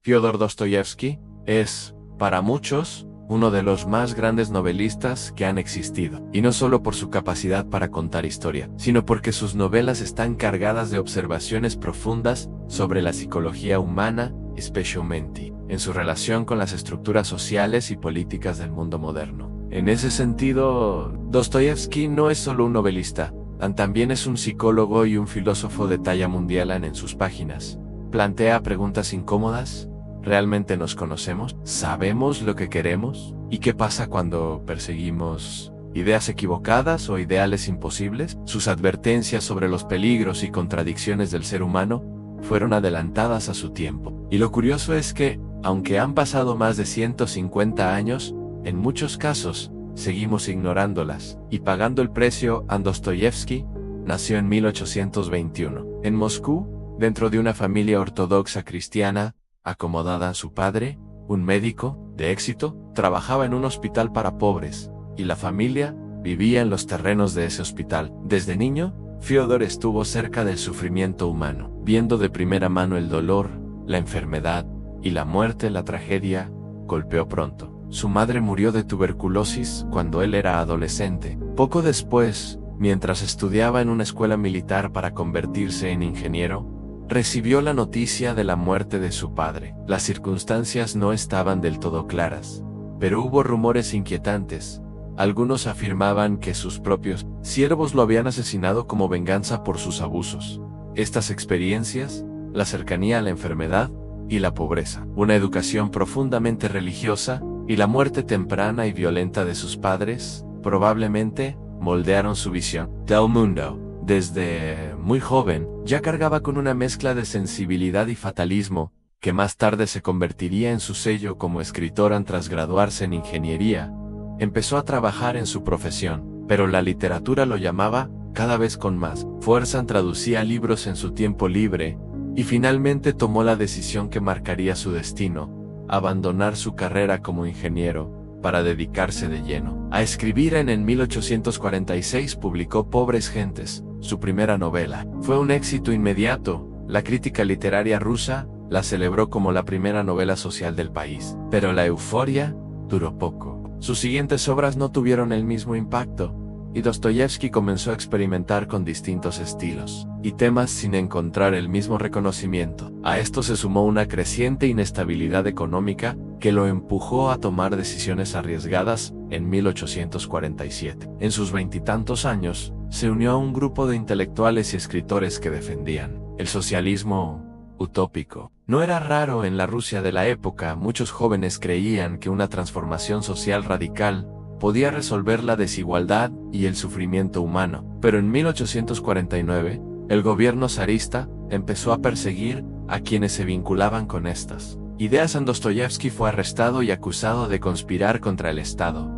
Fyodor Dostoyevsky es, para muchos, uno de los más grandes novelistas que han existido. Y no solo por su capacidad para contar historia, sino porque sus novelas están cargadas de observaciones profundas sobre la psicología humana, especialmente en su relación con las estructuras sociales y políticas del mundo moderno. En ese sentido, Dostoyevsky no es solo un novelista, también es un psicólogo y un filósofo de talla mundial en sus páginas. Plantea preguntas incómodas. ¿Realmente nos conocemos? ¿Sabemos lo que queremos? ¿Y qué pasa cuando perseguimos ideas equivocadas o ideales imposibles? Sus advertencias sobre los peligros y contradicciones del ser humano fueron adelantadas a su tiempo. Y lo curioso es que, aunque han pasado más de 150 años, en muchos casos, seguimos ignorándolas y pagando el precio. Dostoyevsky nació en 1821, en Moscú, dentro de una familia ortodoxa cristiana, acomodada. Su padre, un médico de éxito, trabajaba en un hospital para pobres, y la familia vivía en los terrenos de ese hospital. Desde niño, Fyodor estuvo cerca del sufrimiento humano, viendo de primera mano el dolor, la enfermedad y la muerte. La tragedia golpeó pronto. Su madre murió de tuberculosis cuando él era adolescente. Poco después, mientras estudiaba en una escuela militar para convertirse en ingeniero, recibió la noticia de la muerte de su padre. Las circunstancias no estaban del todo claras, pero hubo rumores inquietantes. Algunos afirmaban que sus propios siervos lo habían asesinado como venganza por sus abusos. Estas experiencias, la cercanía a la enfermedad y la pobreza, una educación profundamente religiosa y la muerte temprana y violenta de sus padres, probablemente moldearon su visión del mundo. Desde muy joven, ya cargaba con una mezcla de sensibilidad y fatalismo, que más tarde se convertiría en su sello como escritor. Tras graduarse en ingeniería, empezó a trabajar en su profesión, pero la literatura lo llamaba cada vez con más fuerza. Traducía libros en su tiempo libre, y finalmente tomó la decisión que marcaría su destino: abandonar su carrera como ingeniero, para dedicarse de lleno a escribir. En 1846 publicó Pobres Gentes, su primera novela. Fue un éxito inmediato. La crítica literaria rusa la celebró como la primera novela social del país. Pero la euforia duró poco. Sus siguientes obras no tuvieron el mismo impacto, y Dostoyevsky comenzó a experimentar con distintos estilos y temas sin encontrar el mismo reconocimiento. A esto se sumó una creciente inestabilidad económica que lo empujó a tomar decisiones arriesgadas. En 1847, en sus veintitantos años, se unió a un grupo de intelectuales y escritores que defendían el socialismo utópico. No era raro en la Rusia de la época. Muchos jóvenes creían que una transformación social radical podía resolver la desigualdad y el sufrimiento humano. Pero en 1849, el gobierno zarista empezó a perseguir a quienes se vinculaban con estas ideas. Dostoyevsky fue arrestado y acusado de conspirar contra el Estado.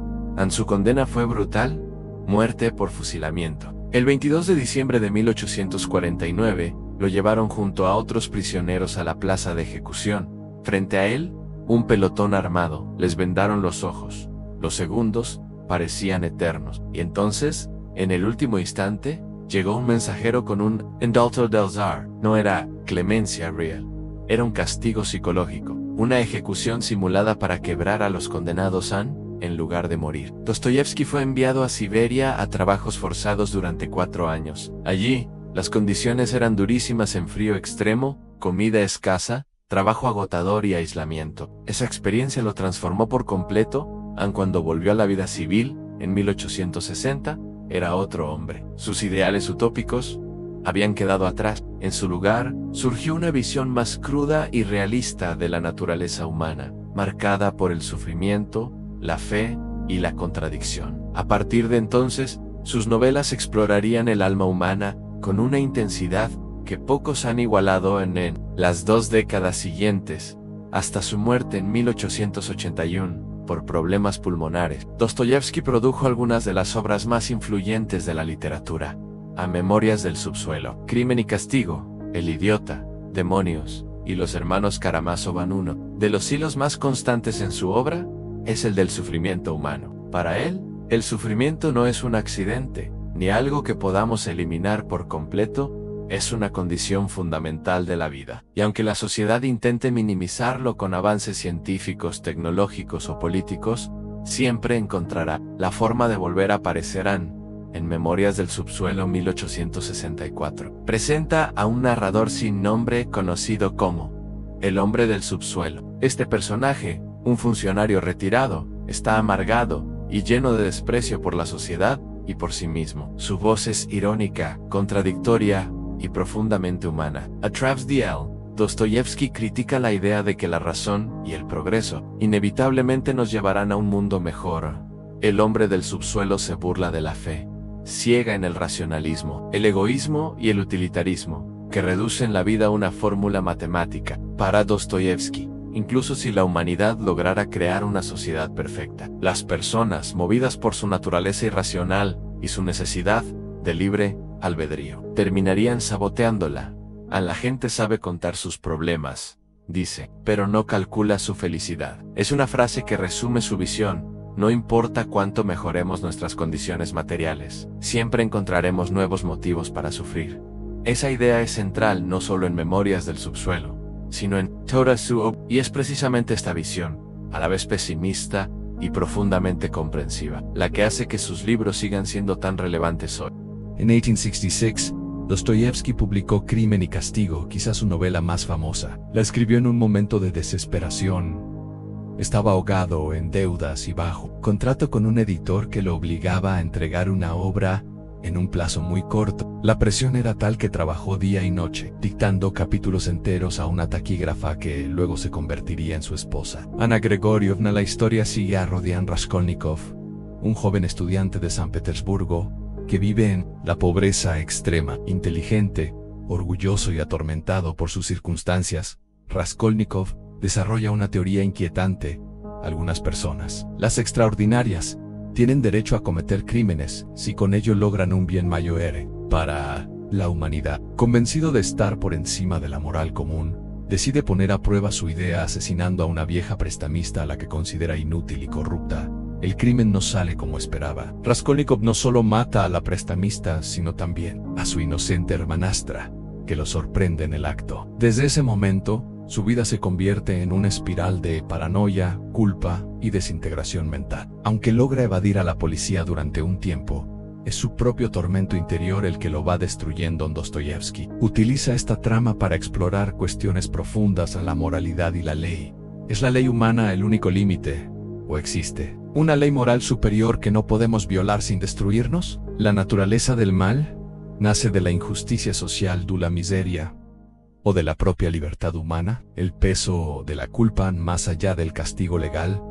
Su condena fue brutal: muerte por fusilamiento. El 22 de diciembre de 1849, lo llevaron junto a otros prisioneros a la plaza de ejecución. Frente a él, un pelotón armado. Les vendaron los ojos. Los segundos parecían eternos. Y entonces, en el último instante, llegó un mensajero con un indulto del zar. No era clemencia real, era un castigo psicológico, una ejecución simulada para quebrar a los condenados en lugar de morir. Dostoyevsky fue enviado a Siberia a trabajos forzados durante 4 años. Allí, las condiciones eran durísimas: en frío extremo, comida escasa, trabajo agotador y aislamiento. Esa experiencia lo transformó por completo. Cuando volvió a la vida civil, en 1860, era otro hombre. Sus ideales utópicos habían quedado atrás. En su lugar, surgió una visión más cruda y realista de la naturaleza humana, marcada por el sufrimiento, la fe y la contradicción. A partir de entonces, sus novelas explorarían el alma humana con una intensidad que pocos han igualado en las 2 décadas siguientes, hasta su muerte en 1881. Por problemas pulmonares. Dostoyevsky produjo algunas de las obras más influyentes de la literatura: A Memorias del subsuelo, Crimen y castigo, El idiota, Demonios y Los hermanos Karamazov. Uno de los hilos más constantes en su obra es el del sufrimiento humano. Para él, el sufrimiento no es un accidente, ni algo que podamos eliminar por completo, es una condición fundamental de la vida. Y aunque la sociedad intente minimizarlo con avances científicos, tecnológicos o políticos, siempre encontrará la forma de volver a aparecer en Memorias del Subsuelo 1864. Presenta a un narrador sin nombre conocido como el Hombre del Subsuelo. Este personaje, un funcionario retirado, está amargado y lleno de desprecio por la sociedad y por sí mismo. Su voz es irónica, contradictoria y profundamente humana. A Través de él, Dostoyevsky critica la idea de que la razón y el progreso inevitablemente nos llevarán a un mundo mejor. El hombre del subsuelo se burla de la fe ciega en el racionalismo, el egoísmo y el utilitarismo, que reducen la vida a una fórmula matemática. Para Dostoyevsky, incluso si la humanidad lograra crear una sociedad perfecta, las personas, movidas por su naturaleza irracional y su necesidad de libre albedrío, terminarían saboteándola. A la gente sabe contar sus problemas, dice, pero no calcula su felicidad. Es una frase que resume su visión. No importa cuánto mejoremos nuestras condiciones materiales, siempre encontraremos nuevos motivos para sufrir. Esa idea es central no solo en Memorias del Subsuelo, sino en Toda Su, y es precisamente esta visión, a la vez pesimista y profundamente comprensiva, la que hace que sus libros sigan siendo tan relevantes hoy. En 1866, Dostoyevsky publicó Crimen y Castigo, quizás su novela más famosa. La escribió en un momento de desesperación. Estaba ahogado en deudas y bajo contrato con un editor que lo obligaba a entregar una obra en un plazo muy corto. La presión era tal que trabajó día y noche, dictando capítulos enteros a una taquígrafa que luego se convertiría en su esposa, Ana Gregorievna. La historia sigue a Rodion Raskolnikov, un joven estudiante de San Petersburgo que vive en la pobreza extrema. Inteligente, orgulloso y atormentado por sus circunstancias, Raskolnikov desarrolla una teoría inquietante. Algunas personas, las extraordinarias, tienen derecho a cometer crímenes si con ello logran un bien mayor para la humanidad. Convencido de estar por encima de la moral común, decide poner a prueba su idea asesinando a una vieja prestamista a la que considera inútil y corrupta. El crimen no sale como esperaba. Raskolnikov no solo mata a la prestamista, sino también a su inocente hermanastra, que lo sorprende en el acto. Desde ese momento, su vida se convierte en una espiral de paranoia, culpa y desintegración mental. Aunque logra evadir a la policía durante un tiempo, es su propio tormento interior el que lo va destruyendo. Dostoyevsky utiliza esta trama para explorar cuestiones profundas a la moralidad y la ley. ¿Es la ley humana el único límite? ¿O existe una ley moral superior que no podemos violar sin destruirnos? ¿La naturaleza del mal nace de la injusticia social, de la miseria, o de la propia libertad humana? ¿El peso de la culpa más allá del castigo legal?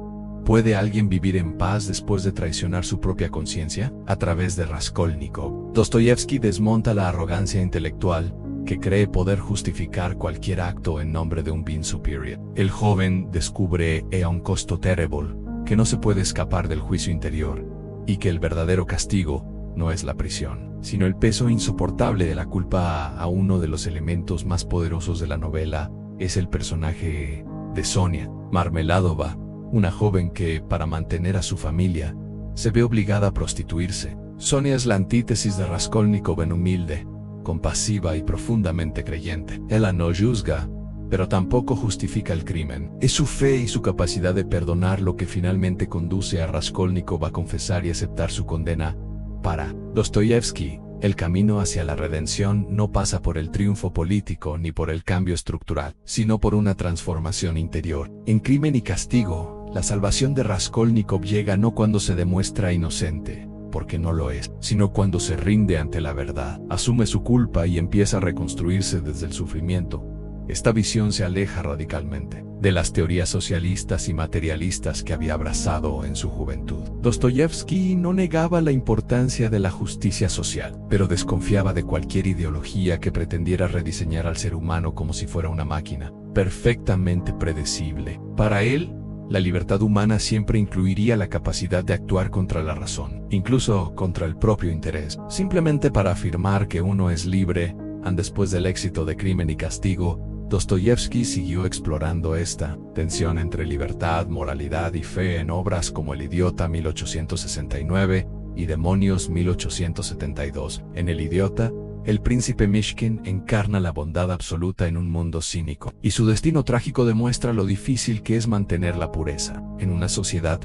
¿Puede alguien vivir en paz después de traicionar su propia conciencia? A través de Raskolnikov, Dostoyevsky desmonta la arrogancia intelectual que cree poder justificar cualquier acto en nombre de un bien superior. El joven descubre a un costo terrible que no se puede escapar del juicio interior, y que el verdadero castigo no es la prisión, sino el peso insoportable de la culpa. A uno de los elementos más poderosos de la novela es el personaje de Sonia Marmeladova, una joven que, para mantener a su familia, se ve obligada a prostituirse. Sonia es la antítesis de Raskolnikov en humilde, compasiva y profundamente creyente. Ella no juzga, pero tampoco justifica el crimen. Es su fe y su capacidad de perdonar lo que finalmente conduce a Raskolnikov a confesar y aceptar su condena. Para Dostoyevsky, el camino hacia la redención no pasa por el triunfo político ni por el cambio estructural, sino por una transformación interior. En Crimen y Castigo, la salvación de Raskolnikov llega no cuando se demuestra inocente, porque no lo es, sino cuando se rinde ante la verdad, asume su culpa y empieza a reconstruirse desde el sufrimiento. Esta visión se aleja radicalmente de las teorías socialistas y materialistas que había abrazado en su juventud. Dostoyevsky no negaba la importancia de la justicia social, pero desconfiaba de cualquier ideología que pretendiera rediseñar al ser humano como si fuera una máquina, perfectamente predecible. Para él, la libertad humana siempre incluiría la capacidad de actuar contra la razón, incluso contra el propio interés, simplemente para afirmar que uno es libre. Después del éxito de Crimen y Castigo, Dostoyevsky siguió explorando esta tensión entre libertad, moralidad y fe en obras como El Idiota 1869 y Demonios 1872. En El Idiota, El príncipe Mishkin encarna la bondad absoluta en un mundo cínico, y su destino trágico demuestra lo difícil que es mantener la pureza en una sociedad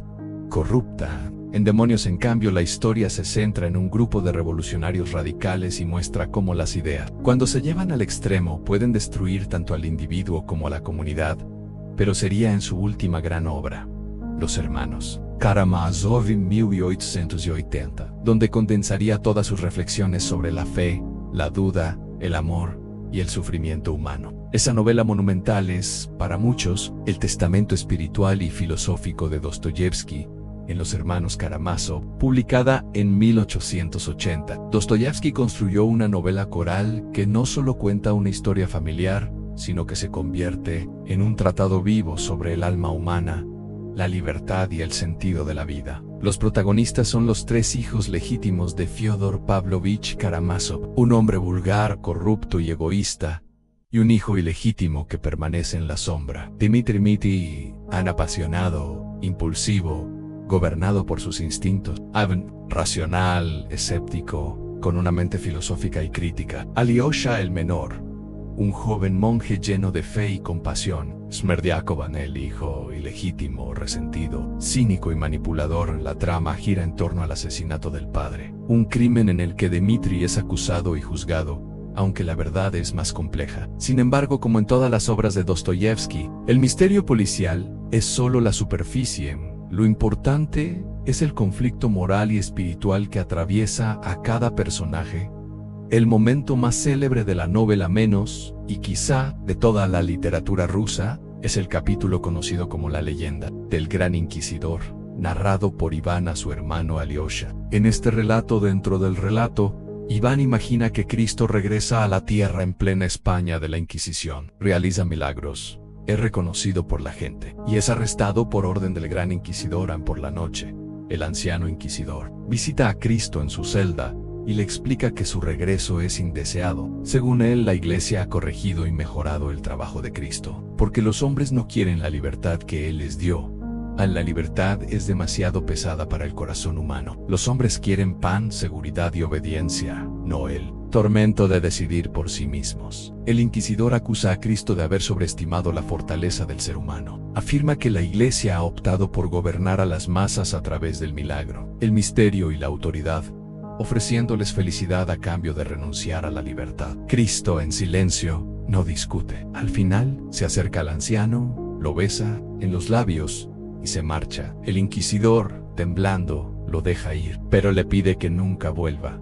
corrupta. En Demonios, en cambio, la historia se centra en un grupo de revolucionarios radicales y muestra cómo las ideas, cuando se llevan al extremo, pueden destruir tanto al individuo como a la comunidad, pero sería en su última gran obra, Los Hermanos Karamazov en 1880, donde condensaría todas sus reflexiones sobre la fe, la duda, el amor y el sufrimiento humano. Esa novela monumental es, para muchos, el testamento espiritual y filosófico de Dostoyevski en Los Hermanos Karamazov, publicada en 1880. Dostoyevski construyó una novela coral que no solo cuenta una historia familiar, sino que se convierte en un tratado vivo sobre el alma humana, la libertad y el sentido de la vida. Los protagonistas son los tres hijos legítimos de Fyodor Pavlovich Karamazov, un hombre vulgar, corrupto y egoísta, y un hijo ilegítimo que permanece en la sombra. Dmitri Mitty, apasionado, impulsivo, gobernado por sus instintos. Ivan, racional, escéptico, con una mente filosófica y crítica. Alyosha el menor, un joven monje lleno de fe y compasión. Smerdyakov, el hijo ilegítimo, resentido, cínico y manipulador. La trama gira en torno al asesinato del padre, un crimen en el que Dmitri es acusado y juzgado, aunque la verdad es más compleja. Sin embargo, como en todas las obras de Dostoyevski, el misterio policial es solo la superficie. Lo importante es el conflicto moral y espiritual que atraviesa a cada personaje. El momento más célebre de la novela, menos, y quizá de toda la literatura rusa, es el capítulo conocido como La leyenda del Gran Inquisidor, narrado por Iván a su hermano Alyosha. En este relato, dentro del relato, Iván imagina que Cristo regresa a la tierra en plena España de la Inquisición, realiza milagros, es reconocido por la gente, y es arrestado por orden del Gran Inquisidor. Por la noche, el anciano inquisidor visita a Cristo en su celda, y le explica que su regreso es indeseado. Según él, la Iglesia ha corregido y mejorado el trabajo de Cristo, porque los hombres no quieren la libertad que Él les dio. La libertad es demasiado pesada para el corazón humano. Los hombres quieren pan, seguridad y obediencia, no el tormento de decidir por sí mismos. El inquisidor acusa a Cristo de haber sobreestimado la fortaleza del ser humano. Afirma que la Iglesia ha optado por gobernar a las masas a través del milagro, el misterio y la autoridad, ofreciéndoles felicidad a cambio de renunciar a la libertad. Cristo, en silencio, no discute. Al final, se acerca al anciano, lo besa en los labios y se marcha. El inquisidor, temblando, lo deja ir, pero le pide que nunca vuelva.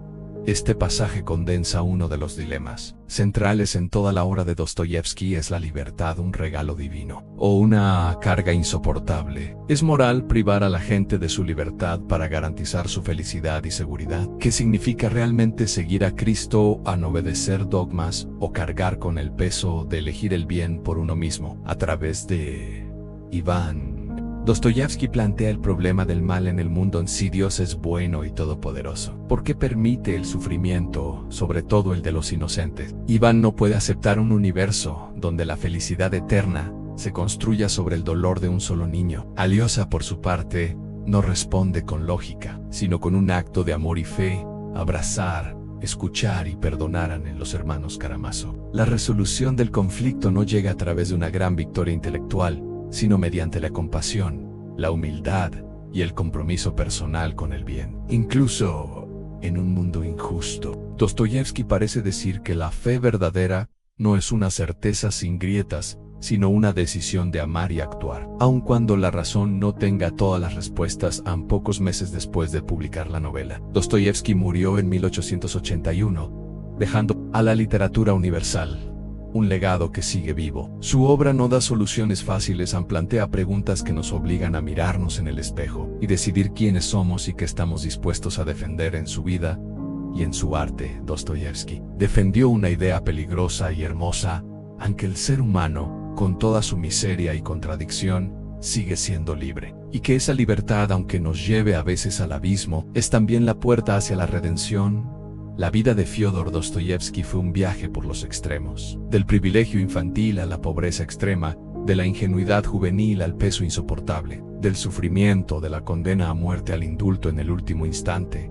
Este pasaje condensa uno de los dilemas centrales en toda la obra de Dostoyevski: ¿es la libertad un regalo divino o una carga insoportable? ¿Es moral privar a la gente de su libertad para garantizar su felicidad y seguridad? ¿Qué significa realmente seguir a Cristo, a no obedecer dogmas o cargar con el peso de elegir el bien por uno mismo? A través de Iván, Dostoyevski plantea el problema del mal en el mundo. En sí, Dios es bueno y todopoderoso. ¿Por qué permite el sufrimiento, sobre todo el de los inocentes? Iván no puede aceptar un universo donde la felicidad eterna se construya sobre el dolor de un solo niño. Alyosha, por su parte, no responde con lógica, sino con un acto de amor y fe: abrazar, escuchar y perdonar en Los Hermanos Karamazov. La resolución del conflicto no llega a través de una gran victoria intelectual, sino mediante la compasión, la humildad y el compromiso personal con el bien. Incluso en un mundo injusto, Dostoyevski parece decir que la fe verdadera no es una certeza sin grietas, sino una decisión de amar y actuar, aun cuando la razón no tenga todas las respuestas. Pocos meses después de publicar la novela, Dostoyevski murió en 1881, dejando a la literatura universal un legado que sigue vivo. Su obra no da soluciones fáciles, plantea preguntas que nos obligan a mirarnos en el espejo y decidir quiénes somos y qué estamos dispuestos a defender en su vida y en su arte. Dostoyevski defendió una idea peligrosa y hermosa: aunque el ser humano, con toda su miseria y contradicción, sigue siendo libre, y que esa libertad, aunque nos lleve a veces al abismo, es también la puerta hacia la redención. La vida de Fyodor Dostoyevski fue un viaje por los extremos, del privilegio infantil a la pobreza extrema, de la ingenuidad juvenil al peso insoportable, del sufrimiento, de la condena a muerte al indulto en el último instante.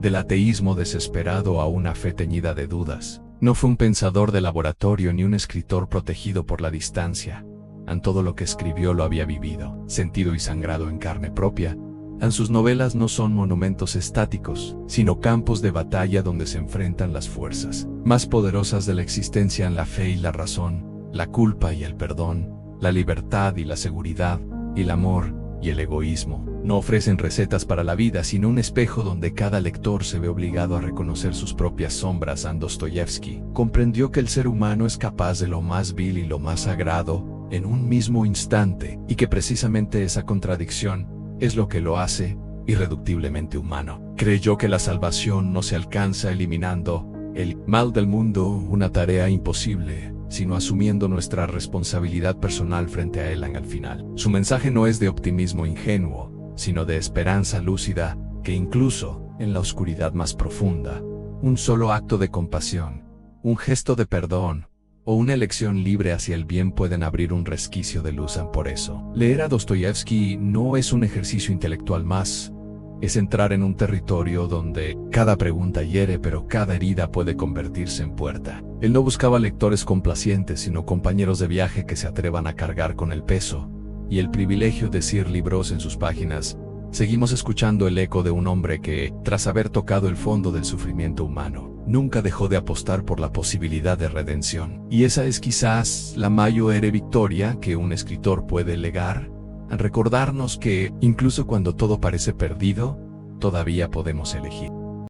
del ateísmo desesperado a una fe teñida de dudas. No fue un pensador de laboratorio ni un escritor protegido por la distancia. Todo lo que escribió lo había vivido, sentido y sangrado en carne propia. Sus novelas no son monumentos estáticos, sino campos de batalla donde se enfrentan las fuerzas más poderosas de la existencia en la fe y la razón, la culpa y el perdón, la libertad y la seguridad, el amor y el egoísmo. No ofrecen recetas para la vida, sino un espejo donde cada lector se ve obligado a reconocer sus propias sombras. Dostoyevski comprendió que el ser humano es capaz de lo más vil y lo más sagrado en un mismo instante, y que precisamente esa contradicción es lo que lo hace irreductiblemente humano. Creyó que la salvación no se alcanza eliminando el mal del mundo, una tarea imposible, sino asumiendo nuestra responsabilidad personal frente a él al final. Su mensaje no es de optimismo ingenuo, sino de esperanza lúcida, que incluso en la oscuridad más profunda, un solo acto de compasión, un gesto de perdón, o una elección libre hacia el bien pueden abrir un resquicio de luz. Por eso, leer a Dostoyevski no es un ejercicio intelectual más, es entrar en un territorio donde cada pregunta hiere, pero cada herida puede convertirse en puerta. Él no buscaba lectores complacientes, sino compañeros de viaje que se atrevan a cargar con el peso y el privilegio de decir libros en sus páginas. Seguimos escuchando el eco de un hombre que, tras haber tocado el fondo del sufrimiento humano, nunca dejó de apostar por la posibilidad de redención. Y esa es quizás la mayor victoria que un escritor puede legar, al recordarnos que, incluso cuando todo parece perdido, todavía podemos elegir.